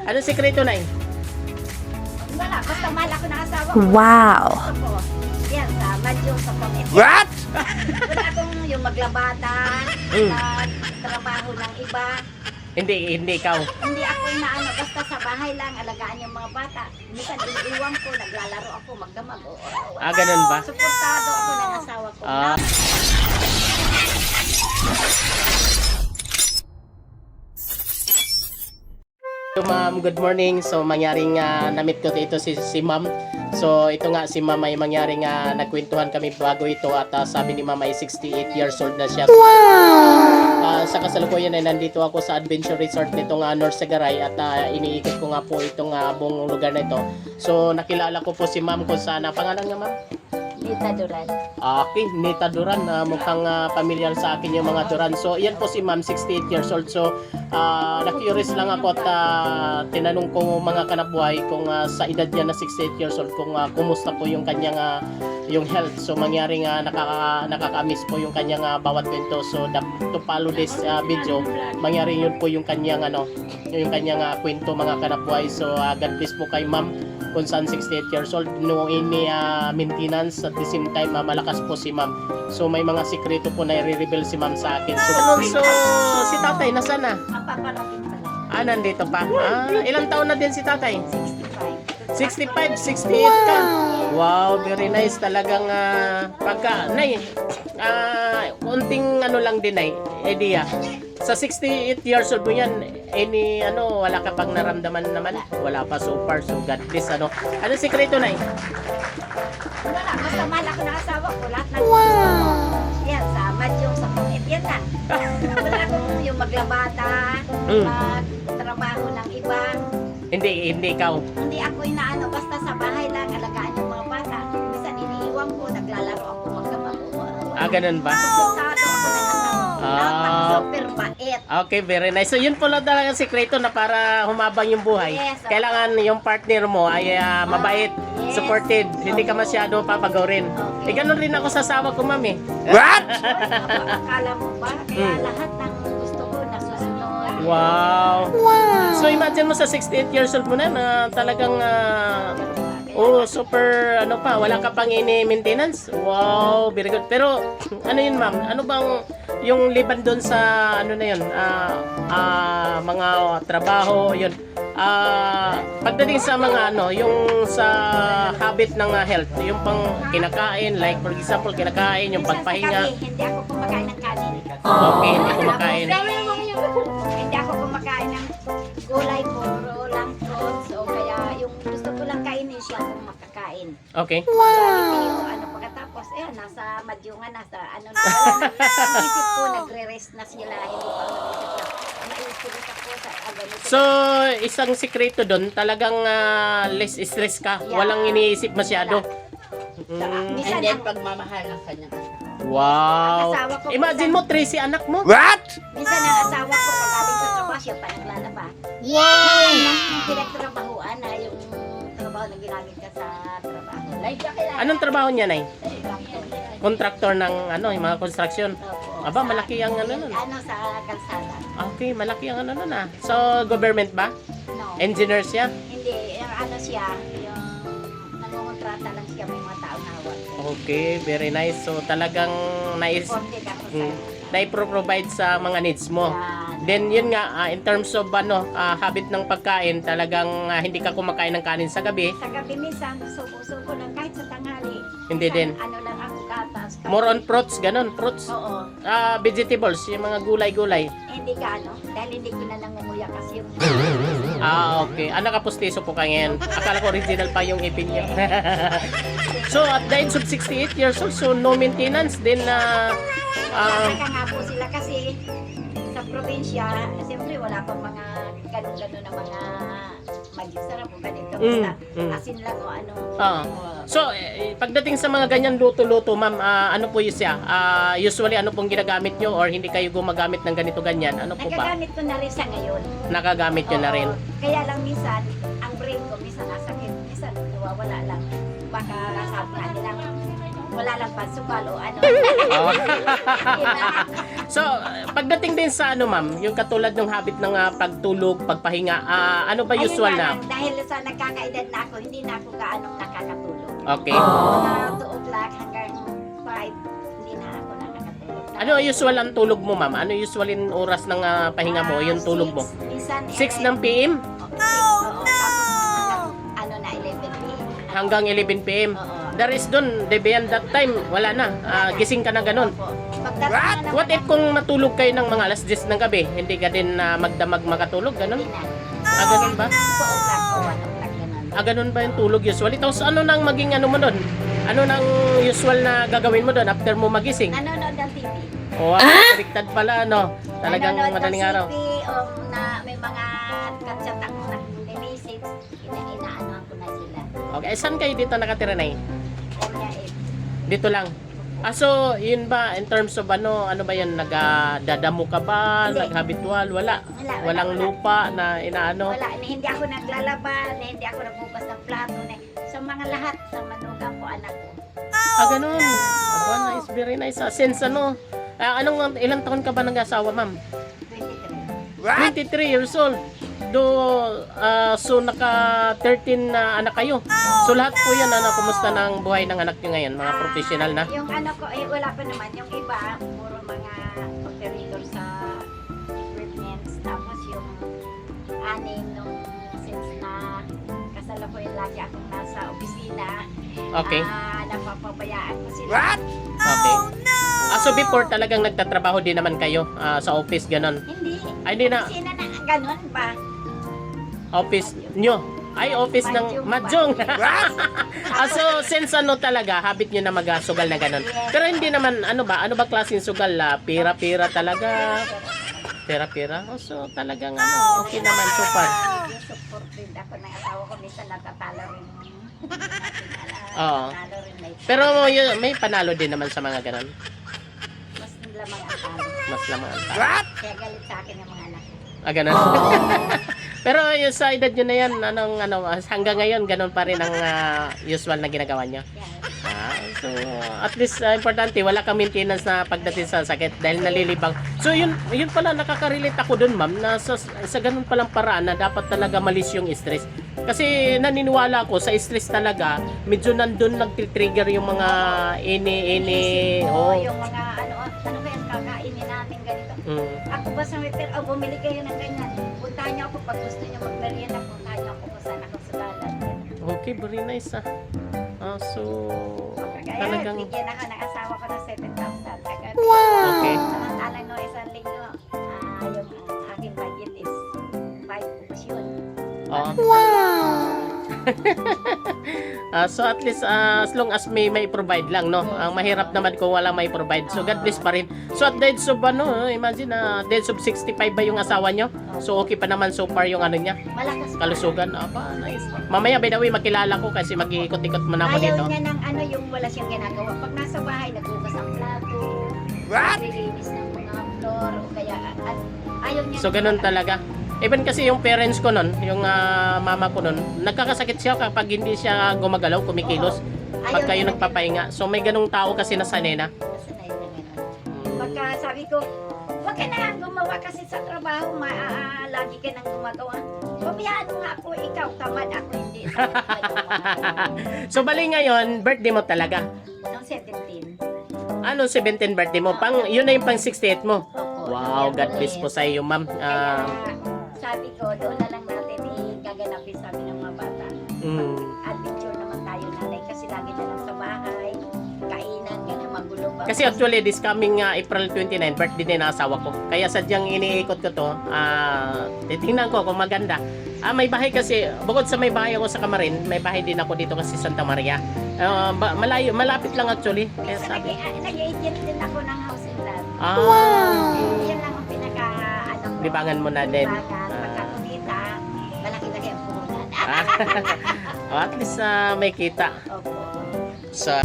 Anong sikreto na Wala, basta mahal ako ng asawa ko. Wow. Gusto ko. Yan, sa madyo, sa pamit. What? Wala akong yung maglabada, magtrabaho ng iba. Hindi ikaw. Hindi ako inaano, basta sa bahay lang, alagaan yung mga bata. Minsan, iiwan ko, naglalaro ako, magdamag. Ganun ba? Suportado ako ng asawa ko. So, ma'am, good morning. So, mangyaring na-meet ko dito si ma'am. So, ito nga si ma'am ay mangyaring nagkwentuhan kami bago ito at sabi ni ma'am ay 68 years old na siya. Wow! Sa kasalukuyan ay nandito ako sa Adventure Resort nitong North Sagaray at iniikot ko nga po itong buong lugar na ito. So, nakilala ko po si ma'am kung saan. Pangalan nga ma'am? Nita Duran. Okay, Nita Duran. Mukhang familiar sa akin yung mga Duran. So, yan po si ma'am, 68 years old. So, na-curious lang ako at tinanong ko mga kanabuhay kung sa edad niya na 68 years old kung kumusta po yung kanyang yung health. So, mangyaring nakaka-miss po yung kanyang bawat kwento. So, to follow this video, mangyaring yun po yung kanyang yung kanyang kwento mga kanabuhay. So, God bless po kay ma'am kung saan 68 years old, no ini maintenance at the same time malakas po si ma'am. So may mga sikreto po na i-reveal si ma'am sa akin. So si tatay nasaan na? Paparating pa lang. Nandito pa. Ilang taon na din si tatay? 65. 68 ka. Wow, very nice talagang pagka nay unting lang din ay idea. Sa 68 years old mo yan, wala ka pang naramdaman naman? Wala pa so far, so God bless, Ano sikreto na Wala, basta mahal ako ng asawa ko. Lahat ng wow! Yan, sa madyo, sa pamit. Yan na. Wala akong yung maglabada, magtrabaho ng iba. Hindi ikaw. Hindi ako inaano, basta sa bahay lang, alagaan yung mga bata. Minsan iniiwan ko, naglalaro ako, magdamag. Ganun ba? Suportado ako ng asawa ko. Super bait. Okay, very nice. So yun po lang talaga ang sikreto na para humabang yung buhay. Yes, okay. Kailangan yung partner mo ay mabait, Yes. supported, hindi ka masyado papagawin. Okay. Ganun rin ako sa asawa ko, ma'am What? Akala mo ba? Kaya lahat ng gusto ko nasusunod. Wow. So imagine mo sa 68 years old mo na talagang super wala ka pang ini-maintenance. Wow, very good. Pero yun ma'am, ano bang yung liban doon sa na yun, mga trabaho yun. Pagdating sa mga yung sa habit ng health, yung pang kinakain, like for example, kinakain, yung Minsan sa pagpahinga. gabi, hindi ako kumakain ng kanin. Okay, hindi kumakain. Hindi ako kumakain ng gulay, puro lang fruits. O kaya yung gusto ko lang kainin siya kung makakain. Okay. Jollibee o pagkatapos, nasa madyungan, nasa na. Ang isip ko, nagre-rest na sila. Hindi pa ako nag-isip na. Naisip ako sa ganito. So, isang sikreto doon, talagang less stress ka. Yeah. Walang iniisip masyado. Minsan And then ang- pagmamahal ang kanyang Wow. Ang asawa ko, Imagine mo, Tracy, anak mo. minsan ang asawa ko, pagdating sa trabaho, siya pa naglalaba. Wow. Yung pinagtrabahuan na yung trabaho na ginamit ka sa trabaho. Like ka kailangan. Anong trabaho niya, Nay? Contractor ng yung mga construction. Opo. Aba, malaki ang nun. Sa kalsada. Okay, malaki ang nun So, government ba? No. Engineer siya? Hindi, yung siya, yung nangungontrata lang siya, may mga tao na hawak. Okay, very nice. So, talagang Supported ako sa na-provide sa mga needs mo. yan. Then yun nga, in terms of habit ng pagkain, talagang hindi ka kumakain ng kanin sa gabi. Sa gabi minsan, suko-suko lang kahit sa tanghali. Hindi Minsan, din. Ano lang ako gatas. More on fruits, ganun, fruits. Oo. Vegetables, yung mga gulay-gulay. Hindi ka dahil hindi ko na nangunguya kasi yung Okay. Nakapustiso po ka ngayon. Akala ko original pa yung ipin niya. So, at the age of 68 years old, so no maintenance din na... Nagkaka nga po sila kasi sa probinsya, siyempre wala pang mga ganun-ganun na mga magic sarap o ganito. Basta asin lang o ano. So, pagdating sa mga ganyan luto-luto, ma'am, ano po yun siya? Usually, ano pong ginagamit nyo or hindi kayo gumagamit ng ganito-ganyan? Ano po ba? Nagagamit ko na rin sa ngayon. Nakagamit nyo na rin? Oo. Kaya lang minsan, ang brain ko minsan nasakit, minsan nawawala lang. Baka sabi nga nila, wala lang pasukal o ano. Oh. So, pagdating din sa ano ma'am, yung katulad ng habit ng pagtulog, pagpahinga, ano ba usual na? Ayun nga lang, dahil sa nagkakaedad na ako, hindi na ako gaanong nakakatulog. Okay. Mga 2 o'clock hanggang 5, hindi na ako nakakatulog. Ano usual ang tulog mo ma'am? Ano usual yung oras ng pahinga mo, yung tulog mo? 6 ng PM? Oo, tapos ano na, 11 p.m. Hanggang 11 PM. Oo. The rest dun, beyond that time, wala na. Gising ka na ganun. Opo. Pagdating na What if naman kung matulog kayo ng mga alas 10 ng gabi, hindi ka din magdamag makatulog, ganun? hindi na. Ganun ba? 2 o'clock o 1 o'clock ganun. Ganun ba yung tulog usually? Tapos ano nang maging ano mo doon? Ano nang usual na gagawin mo doon after mo magising? Nanonood ng TV. Baliktad pala, no? Talagang Nanonood ng madaling araw. TV, na may mga katsat ako na message, inaanohan ko na sila. Okay, saan kayo dito nakatira na Area 8. Dito lang. So, yun ba, in terms of ano ba yan, nagdadamo ka ba, Hindi. naghabitual, wala? Walang wala. lupa na inaano? Wala, hindi ako naglalaban, hindi ako nagbukas ng plato. Sa mga lahat, sa manugang ko, anak ko. Ganun. Aba, nice, very nice. Since ano, ilang taon ka ba nag-asawa, ma'am? 23. 23 years old. So naka 13 na anak kayo. So lahat po yan, kumusta na ang buhay ng anak nyo ngayon? Mga professional na? Yung ano ko, wala pa naman. Yung iba, puro mga operator sa equipments. Tapos yung anim nung since na kasala ko yung lagi akong nasa opisina. Okay. Napapabayaan ko sila. Okay. So before talagang nagtatrabaho din naman kayo sa office, ganon? Hindi. Hindi na. Opisina na ganun ba? Office nyo? Ay, office ng Mahjong. So since ano talaga, habit nyo na magsugal na ganon. Pero hindi naman, ano ba klaseng sugal? Pira-pira talaga? Pira-pira? So talagang okay naman, so far. Supported ako ng asawa ko. Minsan natatalo rin. Oo. Natalo rin na ito. Pero may panalo din naman sa mga ganon. Mas lamang ang talo. Mas lamang ang tao. Kaya galit sa akin yung mga anak ko. Ganon. Pero yung sa edad nyo na yan, hanggang ngayon, ganon pa rin ang usual na ginagawa nyo. Yan. So, at least, importante, wala kang maintenance na pagdating sa sakit dahil nalilibang. So, yun pala, nakaka-relate ako dun, ma'am, na sa ganun palang paraan na dapat talaga malis yung stress. Kasi naniniwala ko, sa stress talaga, medyo nandun nag-trigger yung mga Oo, yung mga ano kaya kakainin natin ganito. Ako ba sa hotel, bumili kayo ng ganyan. Puntahan niyo ako pag gusto niyo magmerienda, puntahan niyo ako kung saan ako sa dalan. Okay, very nice so, Kaya talagang, bigyan ako ng asawa ko ng 7,000 agad. okay. Samantalang no, isang linggo, yung aking budget is 5 bukas yun. So at least as long as may provide lang, no. Ang mahirap naman kung wala may provide. So God bless pa rin. So at the age of imagine the age of 65 ba yung asawa nyo? So okay pa naman so far yung ano niya, Malakas pa. kalusugan. Nice. Mamaya by the way makilala ko kasi mag-iikot-ikot muna ako Ayaw dito. niya ng yung wala siyang ginagawa. Pag nasa bahay, nagbukas ang plato, naglilinis ng mga floor, o kaya ayaw niya. So ganun talaga. Even kasi yung parents ko nun, yung mama ko nun, nagkakasakit siya kapag hindi siya gumagalaw, kumikilos. Pag kayo nagpapahinga. So may ganung tao kasi na sanay na. Nasanay na gano'n. Pagka sabi ko, huwag ka na gumawa kasi sa trabaho, lagi ka nang gumagawa. Pabayaan mo nga ako, ikaw tamad, ako hindi. So bali ngayon, birthday mo talaga. Noong 17. 17 birthday mo? Yun na yung pang 68 mo. Opo, Wow, God bless po sa iyo, ma'am. Kaya sabi ko, doon na lang natin gaganapin sabi ng mga bata. Adventure naman tayo nanay kasi lagi na lang sa bahay, kainan, ganyan magulo ba. Kasi actually, this coming April 29, birthday din ng asawa ko. Kaya sadyang iniikot ko to. Titingnan ko kung maganda. May bahay kasi, bukod sa may bahay ako sa Kamarin, may bahay din ako dito kasi Santa Maria. Malapit lang actually. Kaya sabi. Nag-agent din ako ng house and land. Yan lang ang pinaka, Libangan mo na din. Pagka kumita, malaki-laki ang puhunan. At least may kita. Opo. Sa